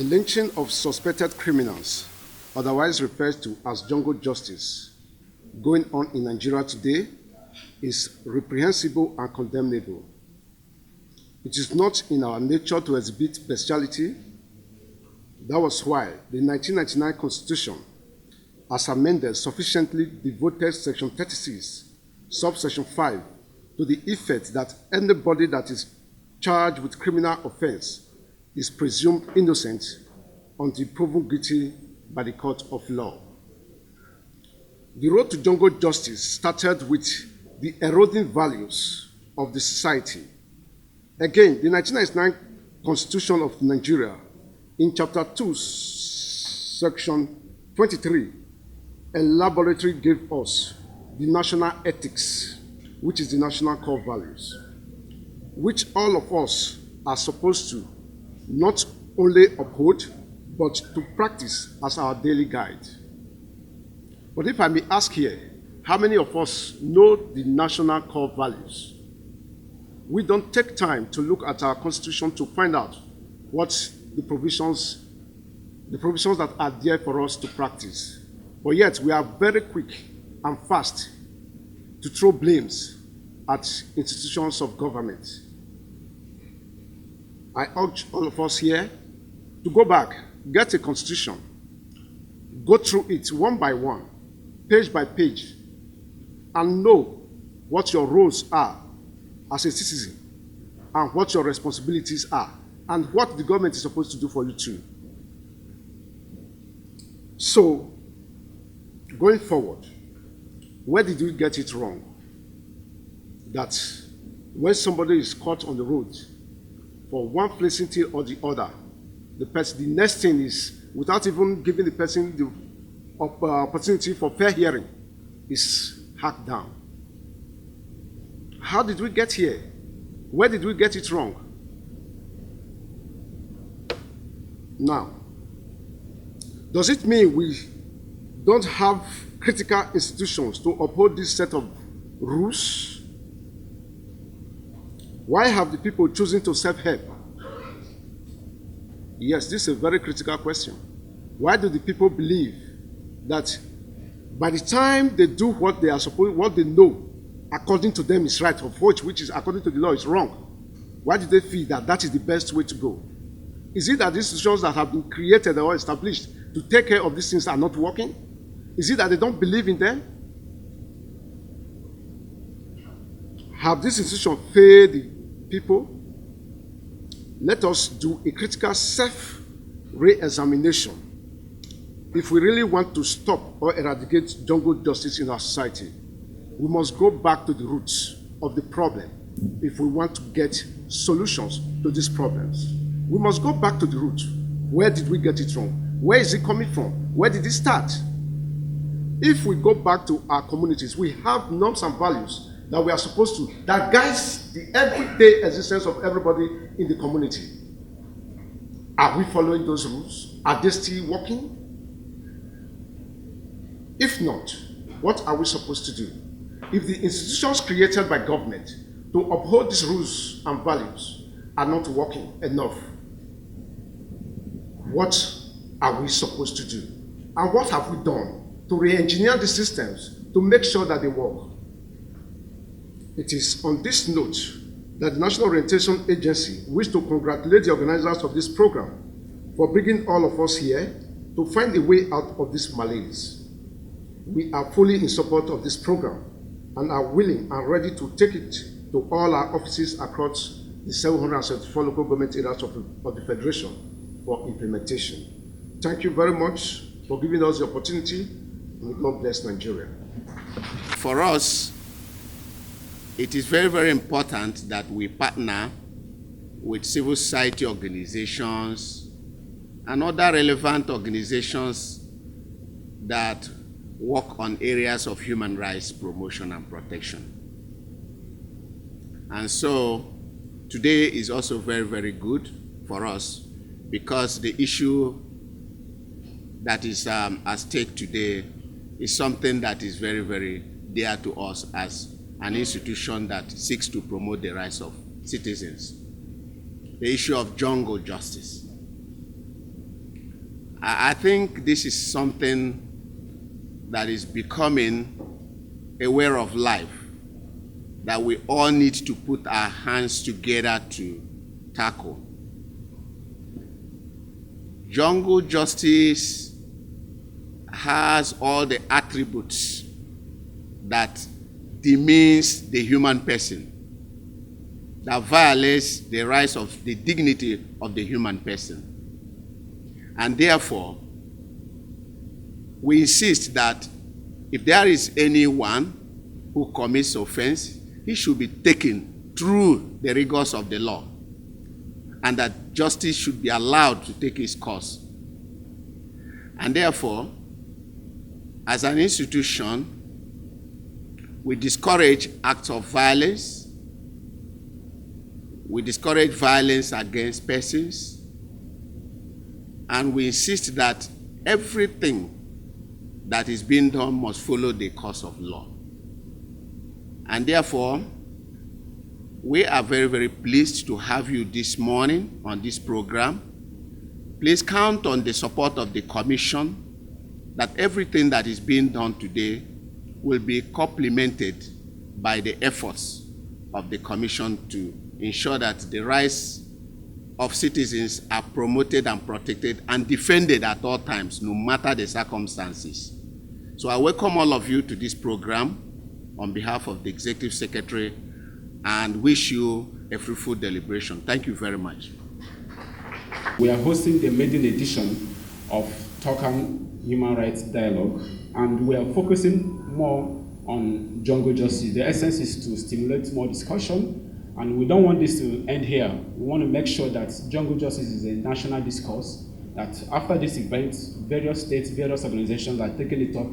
lynching of suspected criminals, otherwise referred to as jungle justice, going on in Nigeria today is reprehensible and condemnable. It is not in our nature to exhibit bestiality. That was why the 1999 Constitution, as amended, sufficiently devoted Section 36, subsection 5, to the effect that anybody that is charged with criminal offense is presumed innocent until proven guilty by the court of law. The road to jungle justice started with the eroding values of the society. Again, the 1999 Constitution of Nigeria, in Chapter 2, Section 23, elaborately gave us the national ethics, which is the national core values, which all of us are supposed to not only uphold, but to practice as our daily guide. But if I may ask here, how many of us know the national core values? We don't take time to look at our Constitution to find out what the provisions that are there for us to practice. But yet we are very quick and fast to throw blames at institutions of government. I urge all of us here to go back, get a constitution, go through it one by one, page by page, and know what your roles are as a citizen and what your responsibilities are and what the government is supposed to do for you too. So, going forward, where did we get it wrong? That when somebody is caught on the road for one placing or the other, the next thing is, without even giving the person the opportunity for fair hearing, is hacked down. How did we get here? Where did we get it wrong? Now, does it mean we don't have critical institutions to uphold this set of rules? Why have the people chosen to self-help? Yes, this is a very critical question. Why do the people believe that by the time they do what they are supposed, what they know according to them is right, of which is according to the law is wrong? Why do they feel that that is the best way to go? Is it that the institutions that have been created or established to take care of these things are not working? Is it that they don't believe in them? Have this institution failed the people? Let us do a critical self-re-examination if we really want to stop or eradicate jungle justice in our society. We must go back to the roots of the problem if we want to get solutions to these problems. We must go back to the root. Where did we get it wrong? Where is it coming from? Where did it start? If we go back to our communities, we have norms and values that we are supposed to, that guides the everyday existence of everybody in the community. Are we following those rules? Are they still working? If not, what are we supposed to do? If the institutions created by government to uphold these rules and values are not working enough, what are we supposed to do? And what have we done to re-engineer the systems to make sure that they work? It is on this note that the National Orientation Agency wishes to congratulate the organizers of this program for bringing all of us here to find a way out of this malaise. We are fully in support of this program and are willing and ready to take it to all our offices across the 774 local government areas of the Federation for implementation. Thank you very much for giving us the opportunity, and God bless Nigeria. For us, it is very, very important that we partner with civil society organizations and other relevant organizations that work on areas of human rights promotion and protection. And so today is also very, very good for us because the issue that is at stake today is something that is very, very dear to us as an institution that seeks to promote the rights of citizens. The issue of jungle justice. I think this is something that is becoming a way of life that we all need to put our hands together to tackle. Jungle justice has all the attributes that demeans the human person, that violates the rights of the dignity of the human person. And therefore, we insist that if there is anyone who commits offense, he should be taken through the rigors of the law, and that justice should be allowed to take its course. And therefore, as an institution, we discourage acts of violence. We discourage violence against persons. And we insist that everything that is being done must follow the course of law. And therefore, we are very, very pleased to have you this morning on this program. Please count on the support of the Commission that everything that is being done today will be complemented by the efforts of the Commission to ensure that the rights of citizens are promoted and protected and defended at all times, no matter the circumstances. So I welcome all of you to this program on behalf of the Executive Secretary and wish you a fruitful deliberation. Thank you very much. We are hosting the maiden edition of Tokan Human Rights Dialogue, and we are focusing more on jungle justice. The essence is to stimulate more discussion, and we don't want this to end here. We want to make sure that jungle justice is a national discourse, that after this event, various states, various organizations are taking it up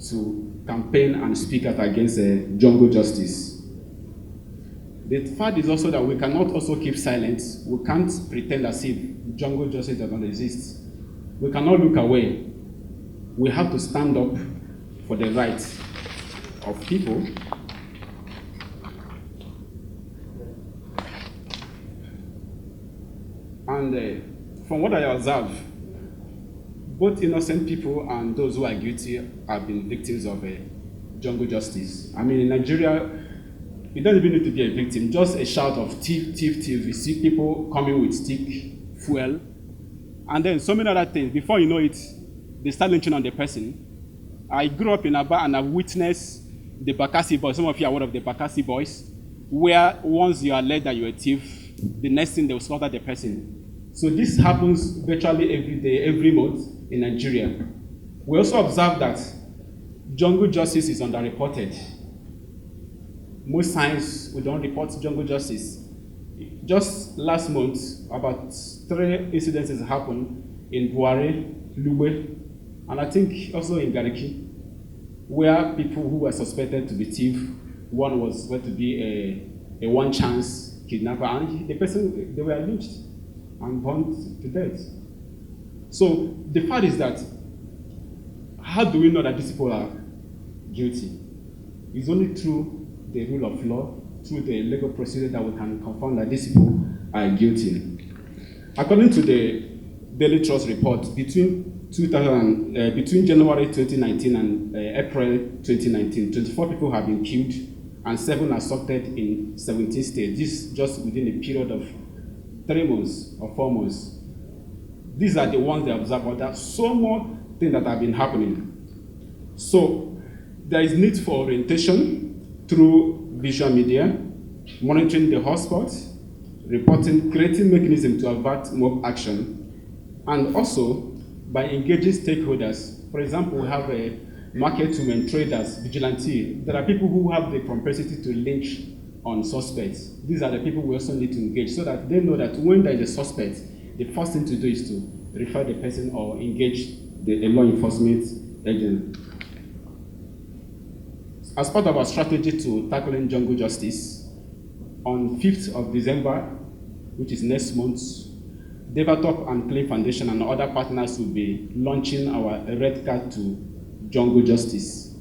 to campaign and speak out against jungle justice. The fact is also that we cannot also keep silent. We can't pretend as if jungle justice does not exist. We cannot look away. We have to stand up for the rights of people. And from what I observe, both innocent people and those who are guilty have been victims of jungle justice. I mean, in Nigeria, you don't even need to be a victim. Just a shout of thief, thief, thief. You see people coming with stick, fuel, and then so many other things. Before you know it, they start lynching on the person. I grew up in Aba and I've witnessed the Bakassi boys. Some of you are aware of the Bakassi boys, where once you are led that you're a thief, the next thing they will slaughter the person. So this happens virtually every day, every month in Nigeria. We also observe that jungle justice is underreported. Most times we don't report jungle justice. Just last month, about 3 incidents happened in Buare, Lube, and I think also in Gariki, where people who were suspected to be thieves, one was going to be a one-chance kidnapper, and the person, they were lynched and burned to death. So the fact is that, how do we know that these people are guilty? It's only through the rule of law, through the legal procedure, that we can confirm that these people are guilty. According to the Daily Trust report, between January 2019 and April 2019, 24 people have been killed and 7 assaulted in 17 states. This just within a period of 3 months or 4 months. These are the ones they observe, but there are so more things that have been happening. So there is need for orientation through visual media, monitoring the hotspots, reporting, creating mechanisms to avert mob action, and also by engaging stakeholders. For example, we have a market women, traders, vigilante. There are people who have the propensity to lynch on suspects. These are the people we also need to engage so that they know that when there is a suspect, the first thing to do is to refer the person or engage a law enforcement agent. As part of our strategy to tackling jungle justice, on 5th of December, which is next month, Devatop and Clay Foundation and other partners will be launching our Red Card to Jungle Justice.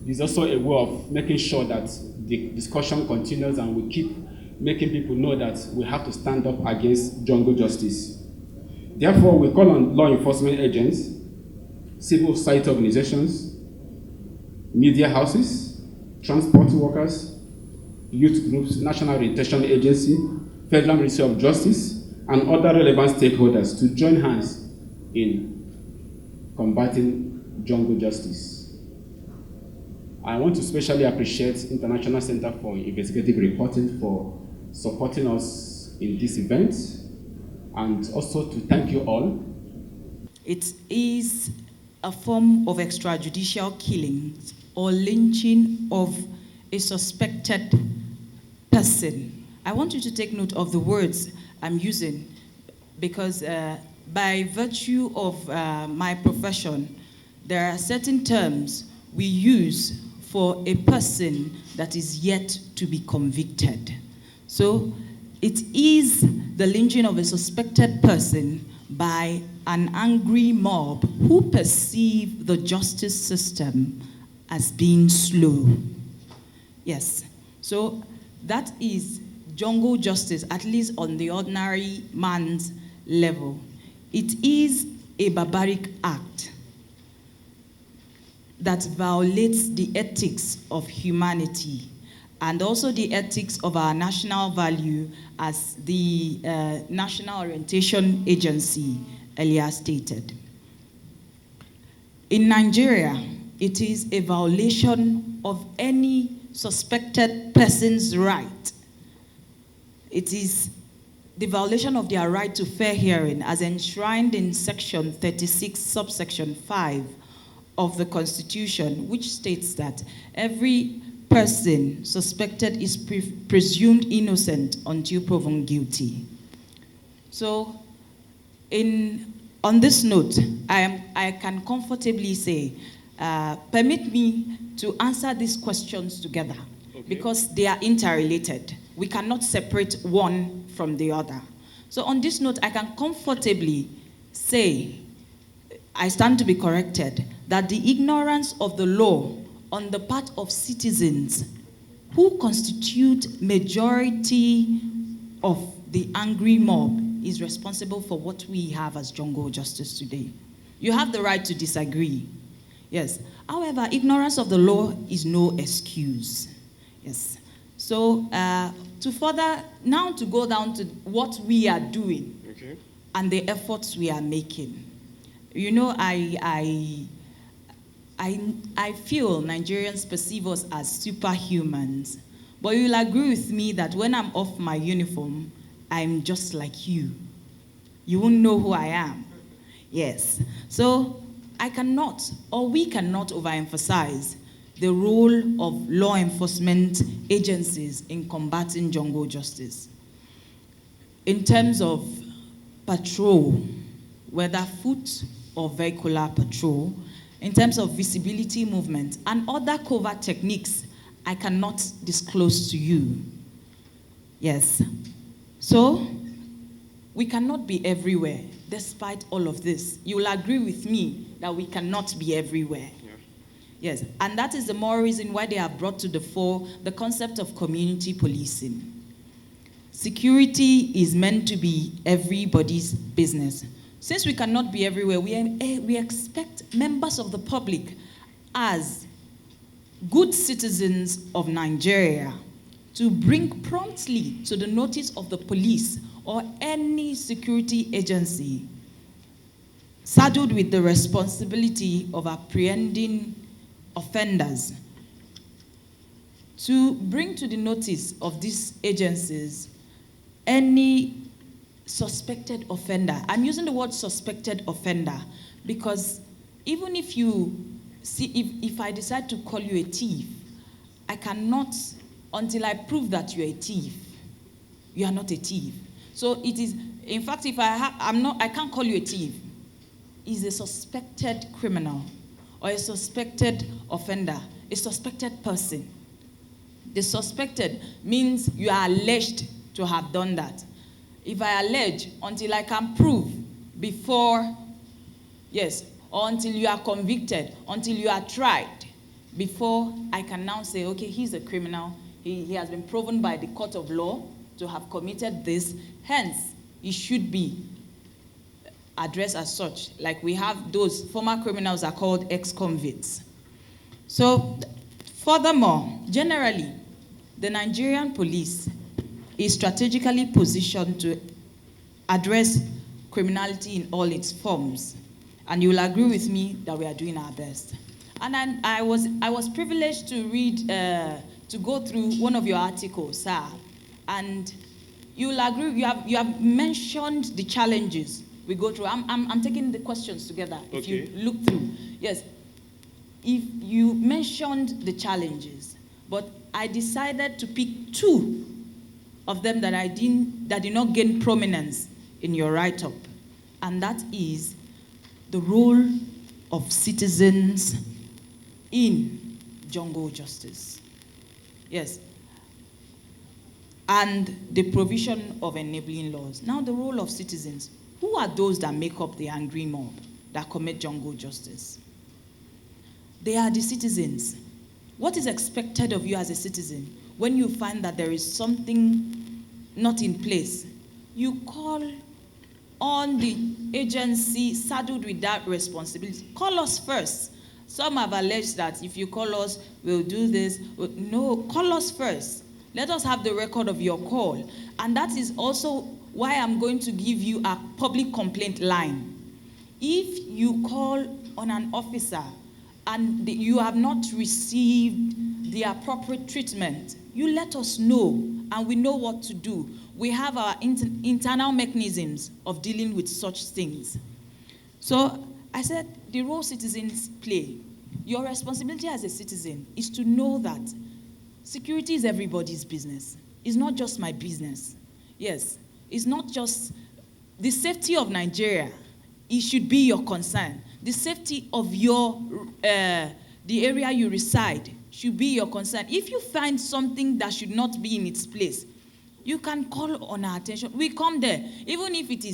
It's also a way of making sure that the discussion continues and we keep making people know that we have to stand up against jungle justice. Therefore, we call on law enforcement agents, civil society organizations, media houses, transport workers, youth groups, National Orientation Agency, Federal Ministry of Justice, and other relevant stakeholders to join hands in combating jungle justice. I want to especially appreciate International Center for Investigative Reporting for supporting us in this event, and also to thank you all. It is a form of extrajudicial killing or lynching of a suspected person. I want you to take note of the words I'm using, because by virtue of my profession, there are certain terms we use for a person that is yet to be convicted. So it is the lynching of a suspected person by an angry mob who perceive the justice system as being slow. Yes, so that is jungle justice, at least on the ordinary man's level. It is a barbaric act that violates the ethics of humanity and also the ethics of our national value, as the National Orientation Agency earlier stated. In Nigeria, it is a violation of any suspected person's right. It is the violation of their right to fair hearing as enshrined in Section 36, subsection 5 of the Constitution, which states that every person suspected is presumed innocent until proven guilty. So, on this note, I can comfortably say, permit me to answer these questions together, okay, because they are interrelated. We cannot separate one from the other. So on this note, I can comfortably say, I stand to be corrected, that the ignorance of the law on the part of citizens who constitute majority of the angry mob is responsible for what we have as jungle justice today. You have the right to disagree, yes. However, ignorance of the law is no excuse, yes. So to go down to what we are doing, okay, and the efforts we are making. You know, I feel Nigerians perceive us as superhumans, but you'll agree with me that when I'm off my uniform, I'm just like you. You won't know who I am. Yes. So I cannot, or we cannot overemphasize the role of law enforcement agencies in combating jungle justice. In terms of patrol, whether foot or vehicular patrol, in terms of visibility movement and other covert techniques, I cannot disclose to you. Yes. So, we cannot be everywhere, despite all of this. You will agree with me that we cannot be everywhere. Yeah. Yes, and that is the more reason why they have brought to the fore the concept of community policing. Security is meant to be everybody's business. Since we cannot be everywhere, we expect members of the public as good citizens of Nigeria to bring promptly to the notice of the police or any security agency saddled with the responsibility of apprehending offenders, to bring to the notice of these agencies any suspected offender. I'm using the word suspected offender because even if you see, if I decide to call you a thief, I cannot, until I prove that you're a thief, you are not a thief. So it is, in fact, if I can't call you a thief. Is a suspected criminal or a suspected offender, a suspected person. The suspected means you are alleged to have done that. If I allege, until I can prove before, yes, or until you are convicted, until you are tried, before I can now say, okay, he's a criminal, he has been proven by the court of law to have committed this, hence, he should be addressed as such. Like we have those former criminals are called ex-convicts. So, furthermore, generally, the Nigerian police is strategically positioned to address criminality in all its forms. And you will agree with me that we are doing our best. And I was privileged to read, to go through one of your articles, sir. And you will agree, you have mentioned the challenges we go through. I'm taking the questions together. If Okay. you look through, yes. If you mentioned the challenges, but I decided to pick two of them that did not gain prominence in your write-up, and that is the role of citizens in jungle justice. Yes. And the provision of enabling laws. Now, the role of citizens. Who are those that make up the angry mob that commit jungle justice? They are the citizens. What is expected of you as a citizen when you find that there is something not in place? You call on the agency saddled with that responsibility. Call us first. Some have alleged that if you call us, we'll do this. No, call us first. Let us have the record of your call. And that is also why I'm going to give you a public complaint line. If you call on an officer and you have not received the appropriate treatment, you let us know and we know what to do. We have our internal mechanisms of dealing with such things. So I said, the role citizens play. Your responsibility as a citizen is to know that security is everybody's business. It's not just my business. Yes, it's not just the safety of Nigeria. It should be your concern. The safety of the area you reside should be your concern. If you find something that should not be in its place, you can call on our attention. We come there, even if it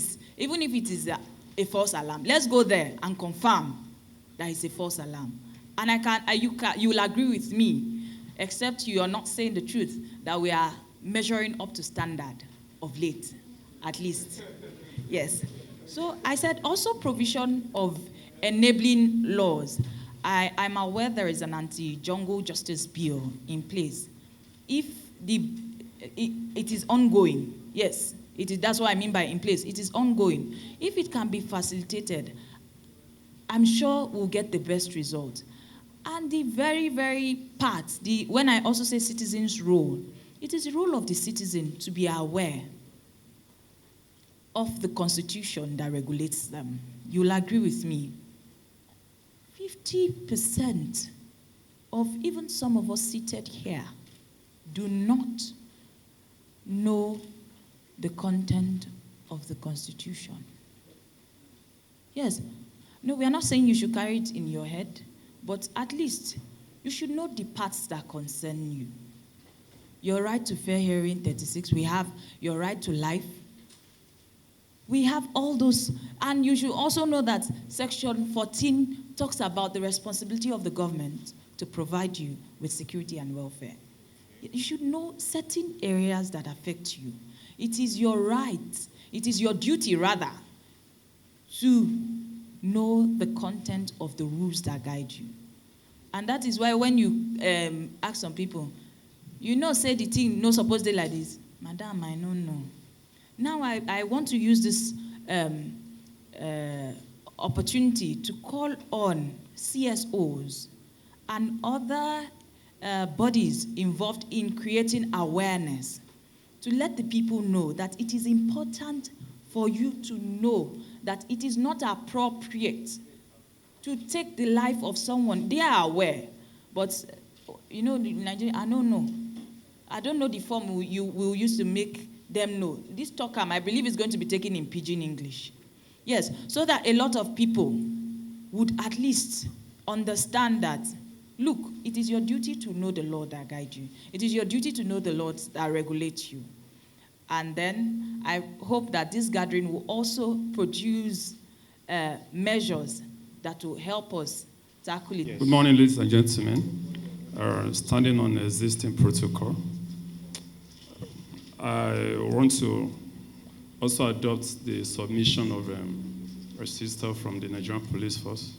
is a false alarm. Let's go there and confirm that it's a false alarm. And you will agree with me, except you are not saying the truth, that we are measuring up to standard of late, at least. Yes. So I said also provision of enabling laws. I'm aware there is an anti-jungle justice bill in place. If it is ongoing, yes, that's what I mean by in place. It is ongoing. If it can be facilitated, I'm sure we'll get the best result. And the very, very part, when I also say citizens' role, it is the role of the citizen to be aware of the constitution that regulates them. You'll agree with me. 50% of even some of us seated here do not know the content of the Constitution. Yes. No, we are not saying you should carry it in your head, but at least you should know the parts that concern you. Your right to fair hearing, 36. We have your right to life. We have all those. And you should also know that Section 14 talks about the responsibility of the government to provide you with security and welfare. You should know certain areas that affect you. It is your right, it is your duty rather, to know the content of the rules that guide you. And that is why when you ask some people, say the thing no supposed to be like this. Madam, I don't know. Now I want to use this opportunity to call on CSOs and other bodies involved in creating awareness to let the people know that it is important for you to know that it is not appropriate to take the life of someone. They are aware, but Nigeria, I don't know. I don't know the form you will use to make them know. This talk, I believe, is going to be taken in Pidgin English. Yes, so that a lot of people would at least understand that, look, it is your duty to know the law that guides you. It is your duty to know the laws that regulate you. And then I hope that this gathering will also produce measures that will help us tackle it. Yes. Good morning, ladies and gentlemen. Standing on existing protocol, I want to also adopt the submission of a sister from the Nigerian Police Force,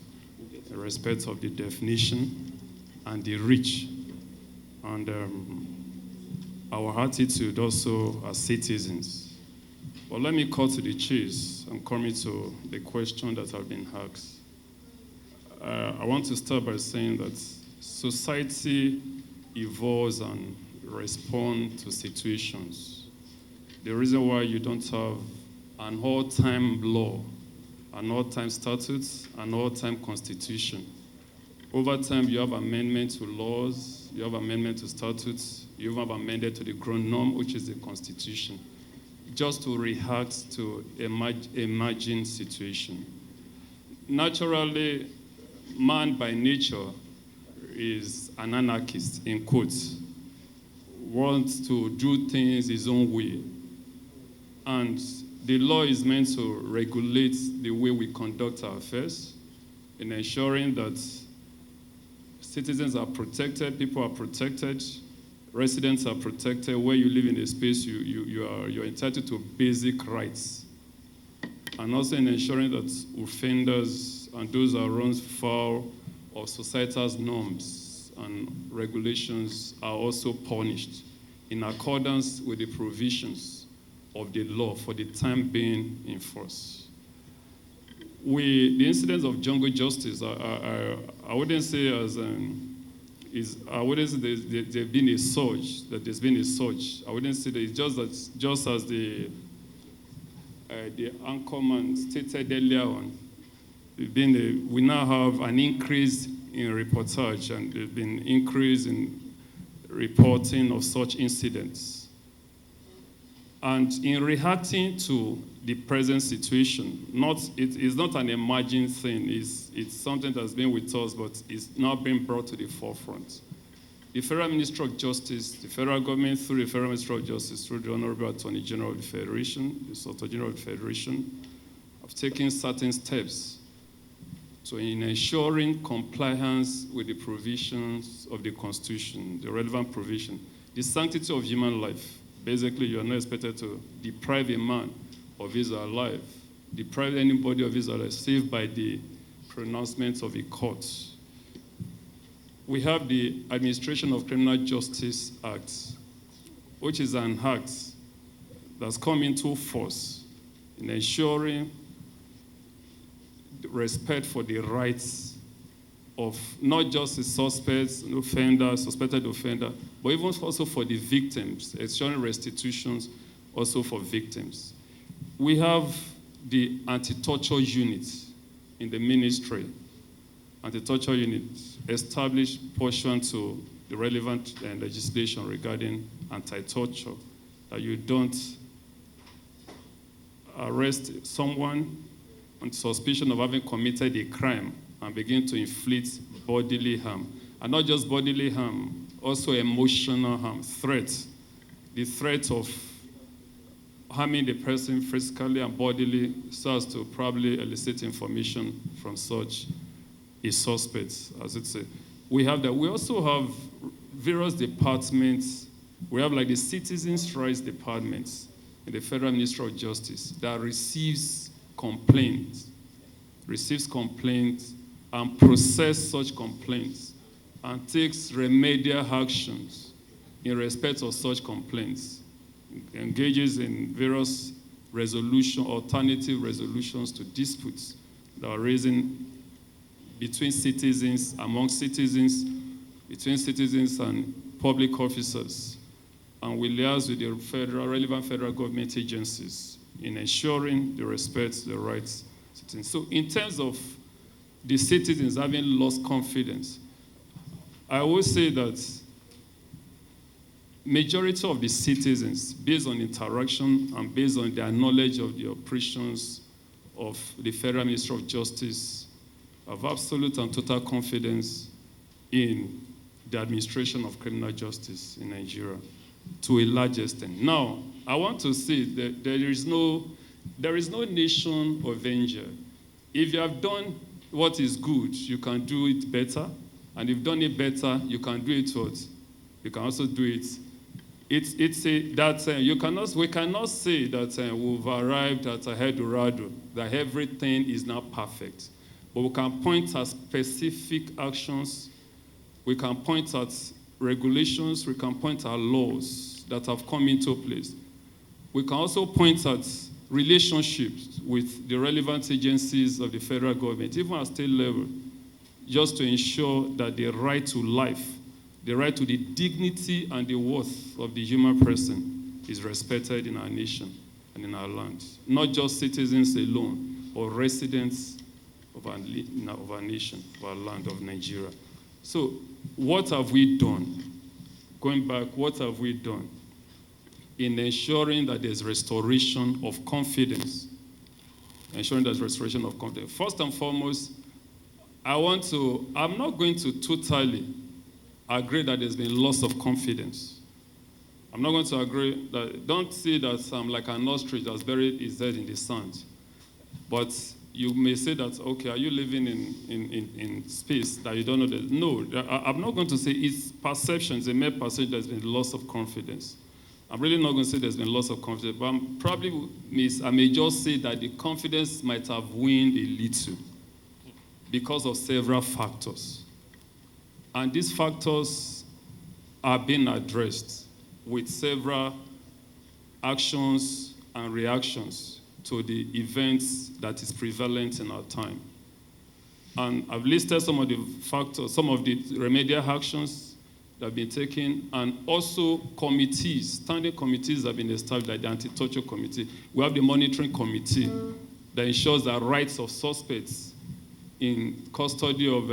in respect of the definition and the reach, and our attitude also as citizens. But let me cut to the chase. I'm coming to the question that have been asked. I want to start by saying that society evolves and responds to situations. The reason why you don't have an all-time law, an all-time statute, an all-time constitution. Over time, you have amendment to laws, you have amendment to statutes, you have amended to the ground norm, which is the constitution, just to react to emerging situation. Naturally, man by nature is an anarchist, in quotes, wants to do things his own way. And the law is meant to regulate the way we conduct our affairs in ensuring that citizens are protected, people are protected, residents are protected. Where you live in a space, you're entitled to basic rights. And also in ensuring that offenders and those that run foul of societal's norms and regulations are also punished in accordance with the provisions of the law for the time being in force. The incidents of jungle justice, I wouldn't say as I wouldn't say there's been a surge, that there's been a surge. I wouldn't say that it's just as the anchorman stated earlier on, we now have an increase in reportage and there's been increase in reporting of such incidents. And in reacting to the present situation, it is not an emerging thing, it's something that's been with us, but it's now being brought to the forefront. The Federal Ministry of Justice, the federal government through the Federal Ministry of Justice, through the Honorable Attorney General of the Federation, the Solicitor General of the Federation, have taken certain steps in ensuring compliance with the provisions of the Constitution, the relevant provision, the sanctity of human life. Basically, you are not expected to deprive a man of his or her life, deprive anybody of his or her life, save by the pronouncement of a court. We have the Administration of Criminal Justice Act, which is an act that's come into force in ensuring respect for the rights of not just the suspects, suspected offender, but even also for the victims, ensuring restitutions also for victims. We have the anti-torture unit in the ministry, anti-torture unit established pursuant to the relevant legislation regarding anti-torture, that you don't arrest someone on suspicion of having committed a crime and begin to inflict bodily harm. And not just bodily harm, also emotional harm, threat. The threat of harming the person physically and bodily so as to probably elicit information from such a suspect, as it says. We have that. We also have various departments. We have like the Citizens' Rights Department in the Federal Ministry of Justice that receives complaints and process such complaints and takes remedial actions in respect of such complaints, engages in various alternative resolutions to disputes that are raising between citizens, among citizens, between citizens and public officers, and we liaise with the relevant federal government agencies in ensuring the respect to the rights of citizens. So in terms of the citizens having lost confidence, I will say that majority of the citizens, based on interaction and based on their knowledge of the operations of the Federal Ministry of Justice, have absolute and total confidence in the administration of criminal justice in Nigeria to a large extent. Now, I want to say that there is no nation or venture. If you have done what is good, you can do it better. And if you've done it better, you can do it what? You can also do it we cannot say that we've arrived at a Eldorado, that everything is now perfect. But we can point at specific actions, we can point at regulations, we can point at laws that have come into place. We can also point at relationships with the relevant agencies of the federal government, even at state level, just to ensure that the right to life, the right to the dignity and the worth of the human person is respected in our nation and in our land. Not just citizens alone, but residents of our nation, of our land, of Nigeria. So what have we done? Going back, what have we done in ensuring that there's restoration of confidence? Ensuring there's restoration of confidence. First and foremost, I'm not going to totally agree that there's been loss of confidence. I'm not going to agree that, don't see that I'm like an ostrich that's buried his head in the sand. But you may say that, okay, are you living in space that you don't know that? No, I'm not going to say it's perceptions, a mere perception there's been loss of confidence. I'm really not going to say there's been loss of confidence, but I may just say that the confidence might have waned a little because of several factors. And these factors are being addressed with several actions and reactions to the events that is prevalent in our time. And I've listed some of the factors, some of the remedial actions that have been taken, and also committees, standing committees have been established, like the Anti-Torture Committee. We have the Monitoring Committee that ensures that rights of suspects in custody of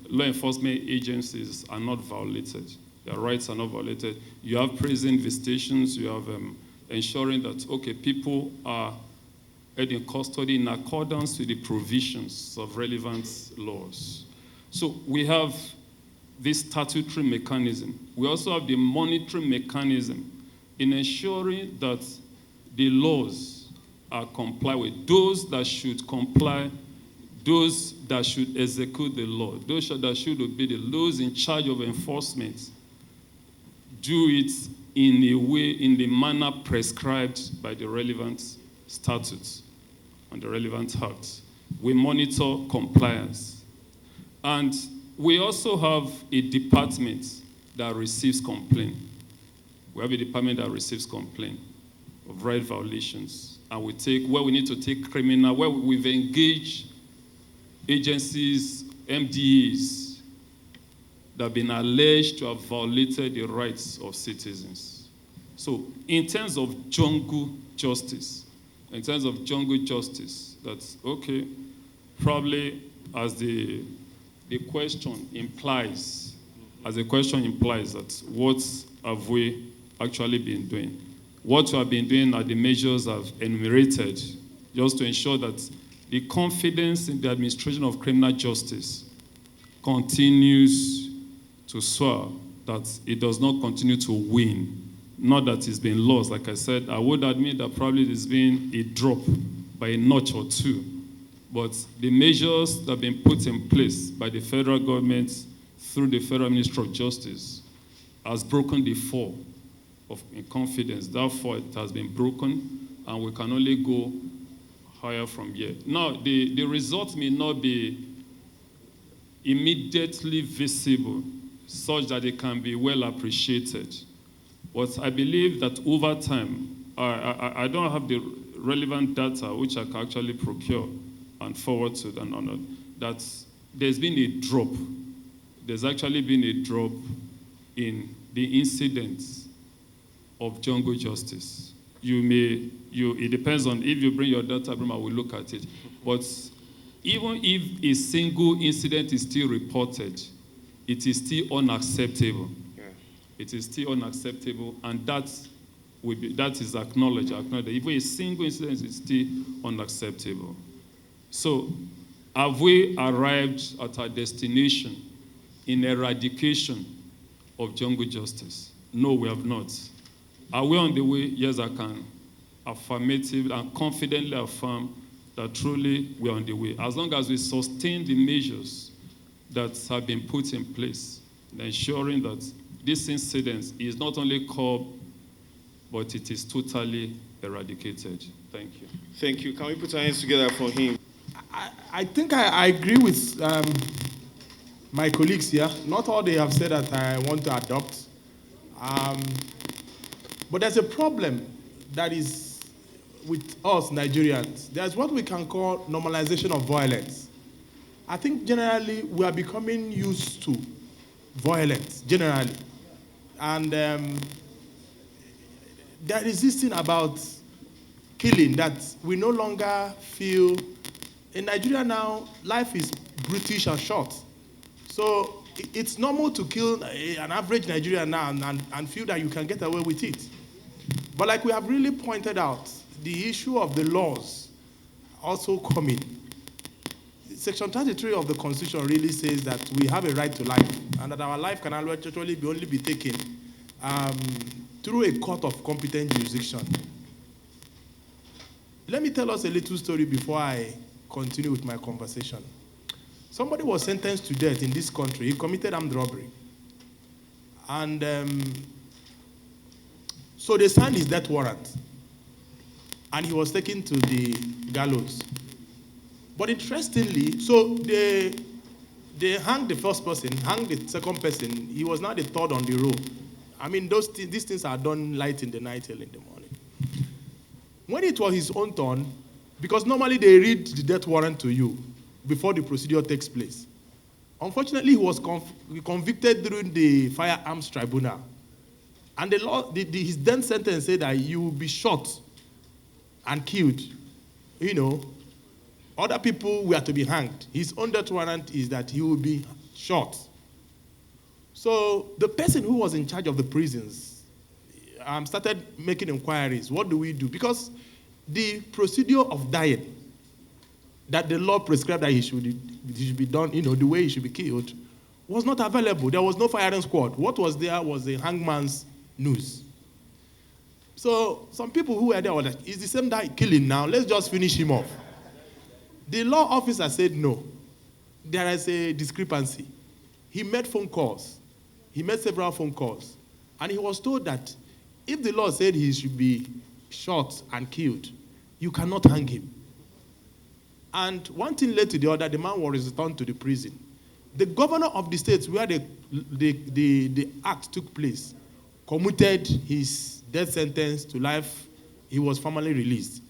law enforcement agencies are not violated. Their rights are not violated. You have prison visitations. You have ensuring that, okay, people are held in custody in accordance with the provisions of relevant laws. So we have this statutory mechanism. We also have the monitoring mechanism in ensuring that the laws are complied with. Those that should comply, those that should execute the law, those that should obey the laws in charge of enforcement, do it in a way, in the manner prescribed by the relevant statutes and the relevant acts. We monitor compliance. And we also have a department that receives complaint. We have a department that receives complaint of right violations. And we take, where we need to take criminal, where we've engaged agencies, MDAs, that have been alleged to have violated the rights of citizens. So in terms of jungle justice, that's okay, probably as the question implies, that what have we actually been doing? What we have been doing are the measures I've enumerated, just to ensure that the confidence in the administration of criminal justice continues to soar, that it does not continue to wane. Not that it's been lost. Like I said, I would admit that probably there's been a drop by a notch or two. But the measures that have been put in place by the federal government through the Federal Ministry of Justice has broken the fall of confidence. Therefore, it has been broken, and we can only go higher from here. Now, the result may not be immediately visible, such that it can be well appreciated. But I believe that over time, I don't have the relevant data which I can actually procure and forward to them, that there's been a drop. There's actually been a drop in the incidents of jungle justice. It depends on if you bring your data, I will look at it. But even if a single incident is still reported, it is still unacceptable. Yeah. It is still unacceptable, and that is acknowledged. Even a single incident is still unacceptable. So, have we arrived at our destination in eradication of jungle justice? No, we have not. Are we on the way? Yes, I can affirmatively and confidently affirm that truly we are on the way. As long as we sustain the measures that have been put in place, ensuring that this incident is not only curbed but it is totally eradicated. Thank you. Thank you. Can we put our hands together for him? I think I agree with my colleagues here. Not all they have said that I want to adopt. But there's a problem that is with us Nigerians. There's what we can call normalization of violence. I think generally we are becoming used to violence, generally. And there is this thing about killing that we no longer feel. In Nigeria now, life is brutish and short. So it's normal to kill an average Nigerian now and feel that you can get away with it. But like we have really pointed out, the issue of the laws also come in. Section 33 of the Constitution really says that we have a right to life and that our life can actually only be taken through a court of competent jurisdiction. Let me tell us a little story before I continue with my conversation. Somebody was sentenced to death in this country. He committed armed robbery. And so they signed his death warrant. And he was taken to the gallows. But interestingly, so they hanged the first person, hanged the second person. He was now the third on the row. I mean, these things are done light in the night, early in the morning. When it was his own turn, because normally they read the death warrant to you before the procedure takes place. Unfortunately, he was convicted during the firearms tribunal. And the law, his then sentence said that you will be shot and killed. You know, other people were to be hanged. His own death warrant is that he will be shot. So the person who was in charge of the prisons started making inquiries. What do we do? Because the procedure of dying that the law prescribed that he should be done, you know, the way he should be killed, was not available. There was no firing squad. What was there was a hangman's noose. So some people who were there were like, it's the same guy killing now, let's just finish him off. The law officer said no. There is a discrepancy. He made phone calls. He made several phone calls. And he was told that if the law said he should be shot and killed, you cannot hang him. And one thing led to the other, the man was returned to the prison. The governor of the state where the act took place commuted his death sentence to life. He was formally released.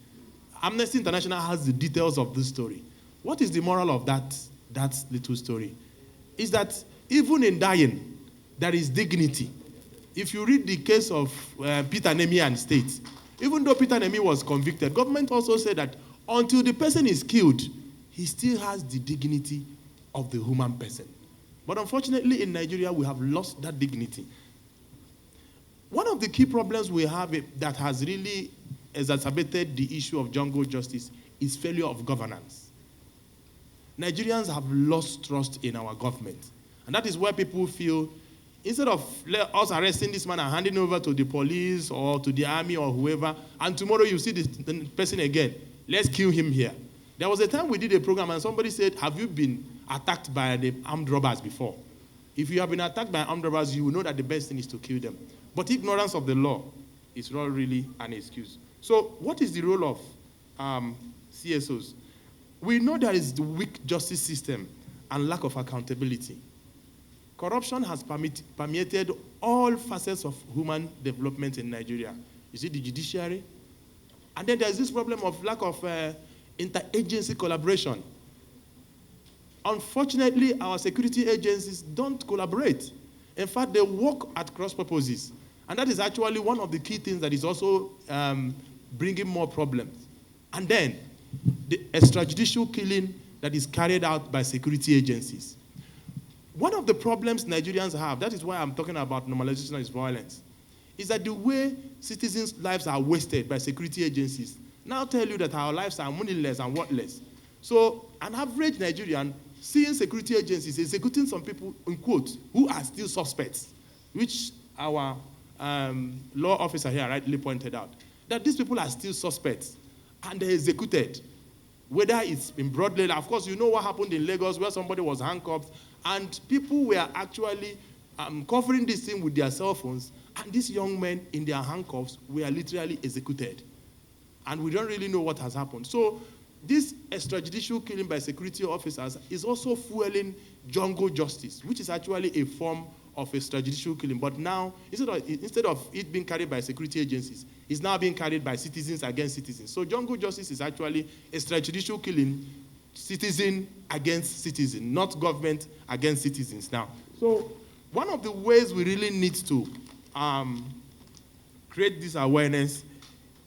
Amnesty International has the details of this story. What is the moral of that little story? Is that even in dying, there is dignity. If you read the case of Peter Nemi and State, even though Peter Nemi was convicted, government also said that until the person is killed, he still has the dignity of the human person. But unfortunately, in Nigeria, we have lost that dignity. One of the key problems we have that has really exacerbated the issue of jungle justice is failure of governance. Nigerians have lost trust in our government. And that is where people feel, instead of us arresting this man and handing over to the police or to the army or whoever, and tomorrow you see the person again, let's kill him here. There was a time we did a program and somebody said, have you been attacked by the armed robbers before? If you have been attacked by armed robbers, you will know that the best thing is to kill them. But ignorance of the law is not really an excuse. So what is the role of CSOs? We know there is the weak justice system and lack of accountability. Corruption has permeated all facets of human development in Nigeria. You see the judiciary. And then there's this problem of lack of interagency collaboration. Unfortunately, our security agencies don't collaborate. In fact, they work at cross purposes. And that is actually one of the key things that is also bringing more problems. And then, the extrajudicial killing that is carried out by security agencies. One of the problems Nigerians have, that is why I'm talking about normalization of violence, is that the way citizens' lives are wasted by security agencies now tell you that our lives are meaningless and worthless. So an average Nigerian seeing security agencies executing some people, in quotes, who are still suspects, which our law officer here rightly pointed out, that these people are still suspects and they're executed. Whether it's in broad daylight, of course, you know what happened in Lagos where somebody was handcuffed and people were actually covering this thing with their cell phones, and these young men in their handcuffs were literally executed. And we don't really know what has happened. So this extrajudicial killing by security officers is also fueling jungle justice, which is actually a form of extrajudicial killing. But now, instead of it being carried by security agencies, it's now being carried by citizens against citizens. So jungle justice is actually extrajudicial killing, citizen against citizen, not government against citizens now. So one of the ways we really need to create this awareness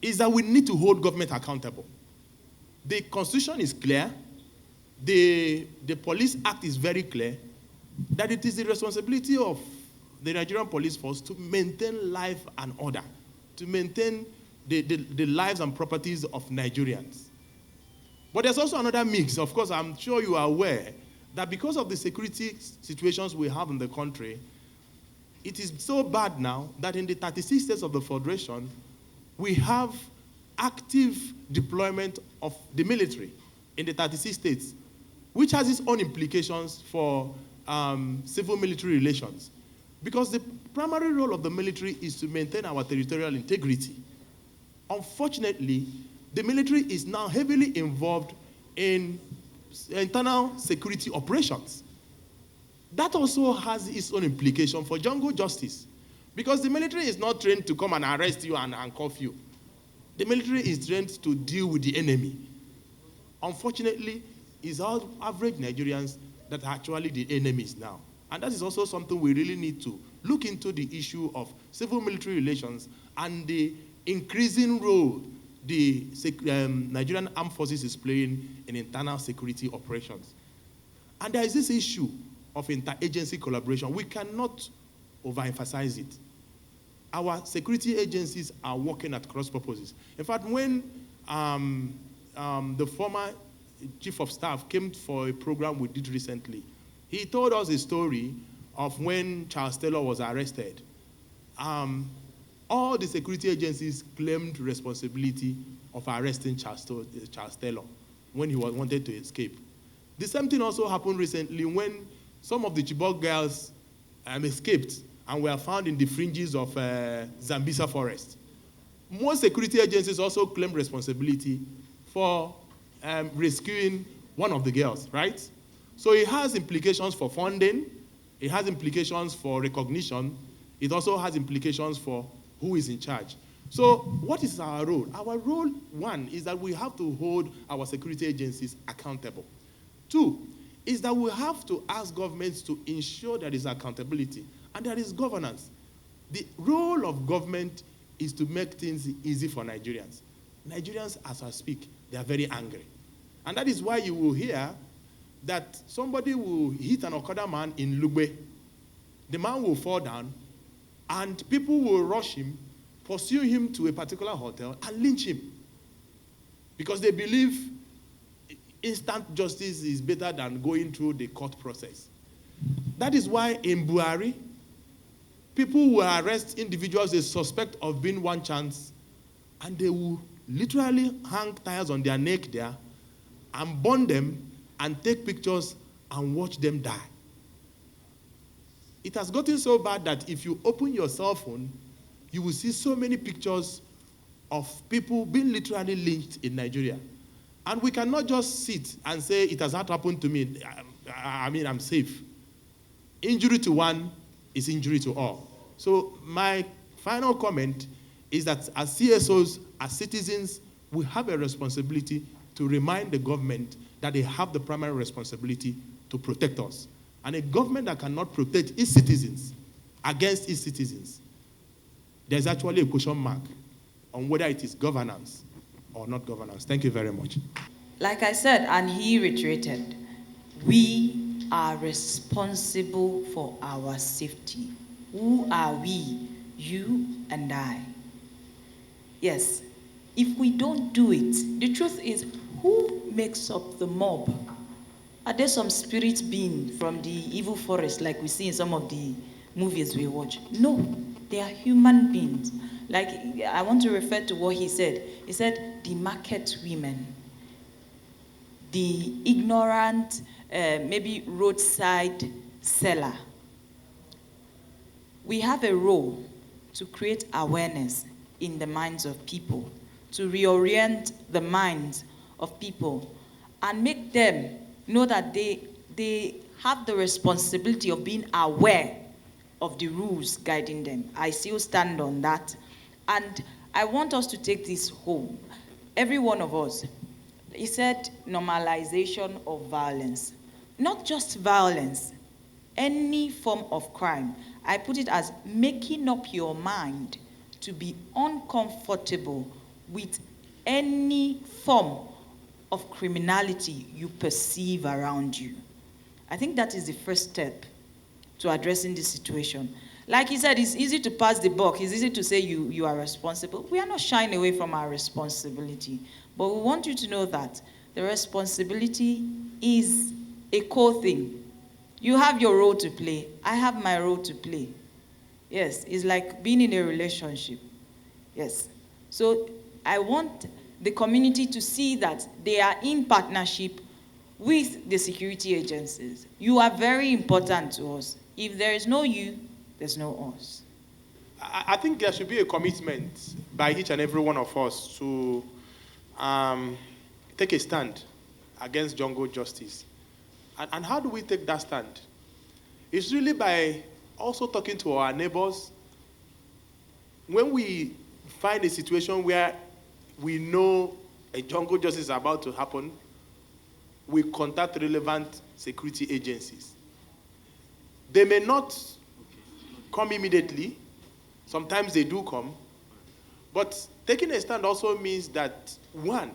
is that we need to hold government accountable. The Constitution is clear. The Police Act is very clear that it is the responsibility of the Nigerian police force to maintain life and order, to maintain the lives and properties of Nigerians. But there's also another mix. Of course, I'm sure you are aware that because of the security situations we have in the country, it is so bad now that in the 36 states of the Federation, we have active deployment of the military in the 36 states, which has its own implications for civil-military relations. Because the primary role of the military is to maintain our territorial integrity. Unfortunately, the military is now heavily involved in internal security operations. That also has its own implication for jungle justice. Because the military is not trained to come and arrest you and handcuff you. The military is trained to deal with the enemy. Unfortunately, it's our average Nigerians that are actually the enemies now. And that is also something we really need to look into, the issue of civil-military relations and the increasing role the Nigerian Armed Forces is playing in internal security operations. And there is this issue of interagency collaboration. We cannot overemphasize it. Our security agencies are working at cross purposes. In fact, when the former chief of staff came for a program we did recently, he told us a story of when Charles Taylor was arrested. All the security agencies claimed responsibility of arresting Charles Taylor when he wanted to escape. The same thing also happened recently when some of the Chibok girls escaped and were found in the fringes of Zambisa Forest. Most security agencies also claim responsibility for rescuing one of the girls, right? So it has implications for funding, it has implications for recognition, it also has implications for who is in charge. So what is our role? Our role, one, is that we have to hold our security agencies accountable. Two, is that we have to ask governments to ensure there is accountability and there is governance. The role of government is to make things easy for Nigerians. Nigerians, as I speak, they are very angry. And that is why you will hear that somebody will hit an Okada man in Lugbe. The man will fall down, and people will rush him, pursue him to a particular hotel, and lynch him. Because they believe instant justice is better than going through the court process. That is why in Buhari, people will arrest individuals they suspect of being one chance, and they will literally hang tires on their neck there and burn them and take pictures and watch them die. It has gotten so bad that if you open your cell phone, you will see so many pictures of people being literally lynched in Nigeria. And we cannot just sit and say, it has not happened to me. I mean, I'm safe. Injury to one is injury to all. So my final comment is that as CSOs, as citizens, we have a responsibility to remind the government that they have the primary responsibility to protect us. And a government that cannot protect its citizens against its citizens, there's actually a question mark on whether it is governance or not governance. Thank you very much. Like I said, and he reiterated, we are responsible for our safety. Who are we? You and I. Yes, if we don't do it, the truth is, who makes up the mob? Are there some spirit being from the evil forest like we see in some of the movies we watch? No, they are human beings. Like, I want to refer to what he said. He said, the market women, the ignorant, maybe roadside seller. we have a role to create awareness in the minds of people, to reorient the minds of people and make them know that they have the responsibility of being aware of the rules guiding them. I still stand on that. And I want us to take this home. Every one of us. He said normalization of violence. Not just violence, any form of crime. I put it as making up your mind to be uncomfortable with any form of criminality you perceive around you. I think that is the first step to addressing this situation. Like he said, it's easy to pass the buck. It's easy to say you are responsible. We are not shying away from our responsibility. But we want you to know that the responsibility is a core thing. You have your role to play. I have my role to play. Yes, it's like being in a relationship. Yes. So I want the community to see that they are in partnership with the security agencies. You are very important to us. If there is no you, there's no us. I think there should be a commitment by each and every one of us to take a stand against jungle justice. And how do we take that stand? It's really by also talking to our neighbors. When we find a situation where we know a jungle justice is about to happen, we contact relevant security agencies. They may not come immediately. Sometimes they do come. But taking a stand also means that, one,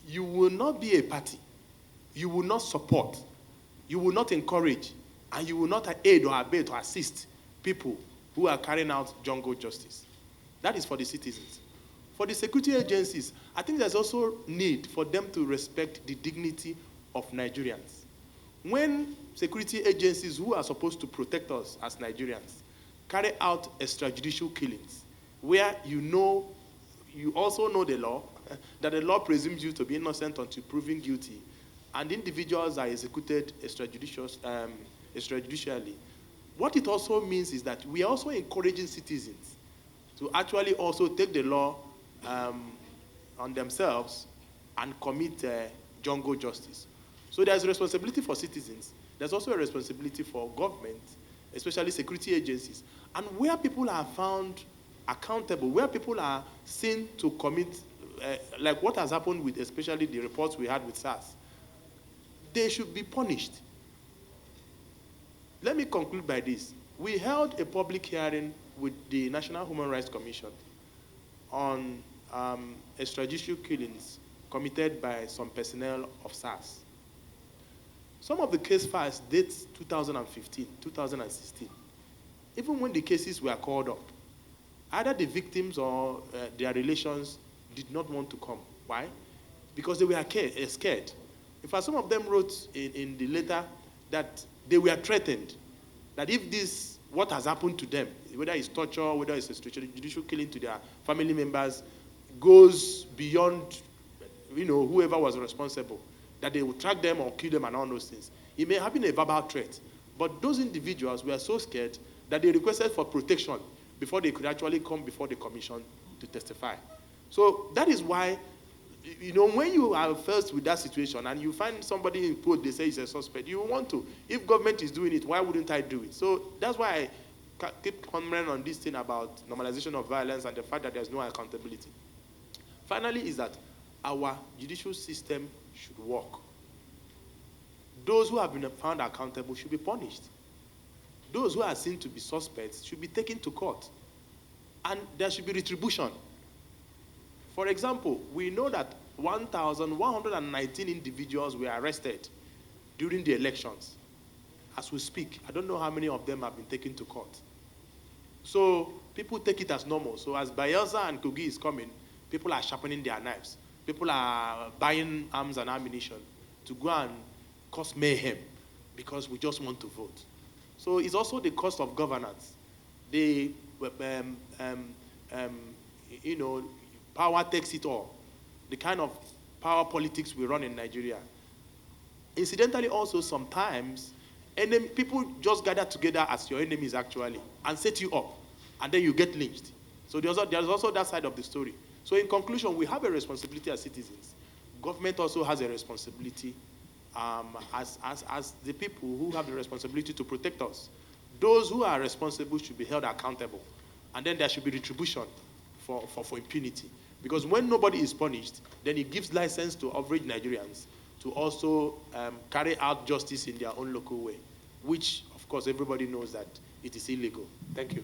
you will not be a party. You will not support. You will not encourage. And you will not aid or abet or assist people who are carrying out jungle justice. That is for the citizens. For the security agencies, I think there's also need for them to respect the dignity of Nigerians. When security agencies who are supposed to protect us as Nigerians carry out extrajudicial killings, where you also know the law, that the law presumes you to be innocent until proven guilty, and individuals are executed extrajudicially. What it also means is that we are also encouraging citizens to actually also take the law on themselves and commit jungle justice. So there's a responsibility for citizens. There's also a responsibility for government, especially security agencies. And where people are found accountable, where people are seen to commit, like what has happened with especially the reports we had with SARS, they should be punished. Let me conclude by this. We held a public hearing with the National Human Rights Commission on extrajudicial killings committed by some personnel of SARS. Some of the case files date 2015, 2016. Even when the cases were called up, either the victims or their relations did not want to come. Why? Because they were scared. In fact, some of them wrote in the letter that they were threatened, that if this, what has happened to them, whether it's torture, whether it's a judicial killing to their family members, goes beyond, whoever was responsible, that they will track them or kill them and all those things. It may have been a verbal threat, but those individuals were so scared that they requested for protection before they could actually come before the commission to testify. So that is why, when you are first with that situation and you find somebody in court, they say he's a suspect, you want to. If government is doing it, why wouldn't I do it? So that's why I keep commenting on this thing about normalization of violence and the fact that there's no accountability. Finally, is that our judicial system should work. Those who have been found accountable should be punished. Those who are seen to be suspects should be taken to court. And there should be retribution. For example, we know that 1,119 individuals were arrested during the elections. As we speak, I don't know how many of them have been taken to court. So people take it as normal. So as Bayelsa and Kogi is coming, people are sharpening their knives. People are buying arms and ammunition to go and cause mayhem because we just want to vote. So it's also the cost of governance. Power takes it all. The kind of power politics we run in Nigeria. Incidentally, also sometimes people just gather together as your enemies actually and set you up, and then you get lynched. So there's also that side of the story. So in conclusion, we have a responsibility as citizens. Government also has a responsibility as the people who have the responsibility to protect us. Those who are responsible should be held accountable, and then there should be retribution for impunity. Because when nobody is punished, then it gives license to average Nigerians to also carry out justice in their own local way, which, of course, everybody knows that it is illegal. Thank you.